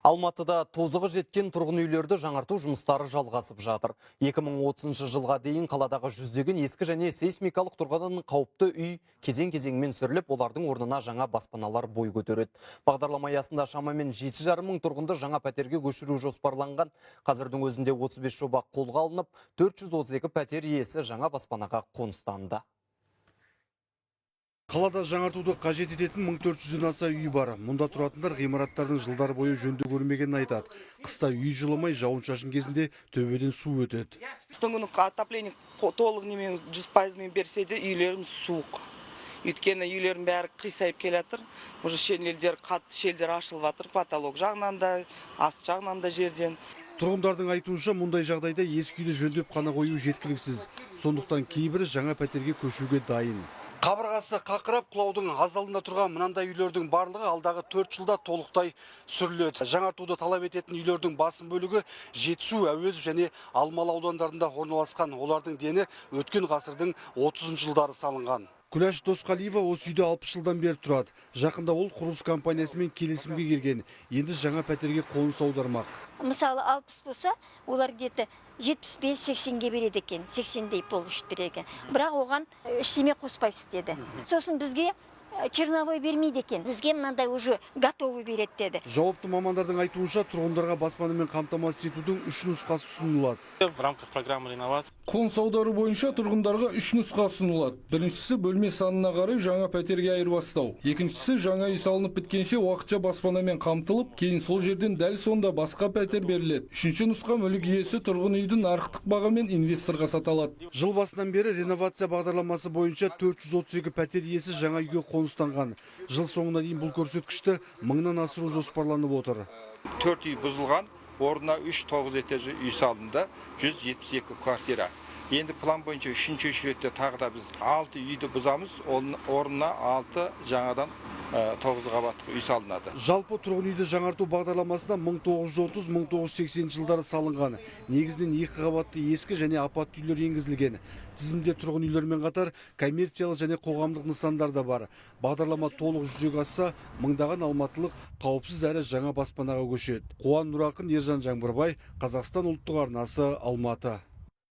Алматыда тозығы жеткен тұрғын үйлерді жаңарту жұмыстары жалғасып жатыр. 2030 жылға дейін қаладағы жүздеген ескі және сейсмикалық тұрғыдан қауіпті үй кезең-кезеңмен сүріліп, олардың орнына жаңа баспаналар бой көтереді. Бағдарлама аясында шамамен 7,5 мың тұрғынды жаңа пәтерге көшіру жоспарланған. Қазірдің өзінде 35 жоба қолға алынып, 432 пәтер иесі жаңа баспанаға қоныстанды. Қалада жаңартуды қажет ететін 1400-ден аса үй бар. Мұнда тұратындар ғимараттардың жылдар бойы жөнді көрмегенін айтады. Қыста үй жылымай, жауын-шашын кезінде төбеден су өтеді. Қыстың отопление толық немен 100% берсе де үйлеріміз суық. Өйткені үйлердің бәрі қисайып келатыр. Уже шелдер, қатты шелдер ашылып жатыр, потолок жағынан да, аст жағынан да жерден. Тұрғындардың айтуынша, мұндай жағдайда ескі үйді жөндеп қана қою жеткіліксіз. Сондықтан кейбірі жаңа пәтерге көшуге дайын. Қабырғасы қақырап, құлаудың азалында тұрған мынандай үйлердің барлығы алдағы 4 жылда толықтай сүріледі. Жаңартуды талап ететін үйлердің басым бөлігі Жетісу, Әуезов және Алмалы аудандарында орналасқан. Олардың дені өткен ғасырдың 30 жылдары салынған. Күләш Досқалиева осы үйде 60 жылдан бері тұрады. Жақында ол құрылыс компаниясымен келісімге келген. Енді жаңа пәтерге қоныс аудармақ. Мысалы 60 болса, олар где-то 75-80-ге береді екен, 80-дей пол үшт береді екен. Бірақ оған ештеме қоспайсыз деді. Сосын бізге черновой бермейді екен. Бізге мынандай уже готовый береді деді. Жауапты мамандардың айтуынша, тұрғындарға баспанамен қамтамасыз етудің 3 нұсқасы ұсынылады. В рамках программы реновации. Қоныс аудару бойынша тұрғындарға 3 нұсқа ұсынылады. Біріншісі бөлме санына қарай жаңа пәтерге айырбастау. Екіншісі жаңа үй салынып біткенше уақытша баспанамен қамтылып, кейін сол жерден дәл сонда басқа пәтер беріледі. Үшінші нұсқа мүлік иесі тұрғын үйді нарықтық бағамен инвесторға саталады. Жыл басынан бері реновация бағдарламасы бойынша 432 пәтер иесі жаңа үйге қоныстанған. Жыл соңына дейін бұл көрсеткішті 1000-нан асыру жоспарланып отыр. 4 үй бұзылған, орнына 3 9 этажды үй салынды, 172 квартира. Енді план бойынша 3-ші ретте тағы да біз 6 үйді бұзамыз, орнына 6 жаңадан 9 қабатты үй салынады. Жалпы тұрғын үйді жаңарту бағдарламасына 1930-1980 жылдары салынған. Негізінен 2 қабатты ескі және апатты үйлер енгізілген. Тізімде тұрғын үйлермен қатар коммерциялық және қоғамдық нысандар да бар. Бағдарлама толық жүзеге асса, мыңдаған алматылық қауіпсіз әрі жаңа баспанаға көшеді. Қуан Нұрақын, Ержан Жаңбырбай, Қазақстан ұлттық арнасы, Алматы.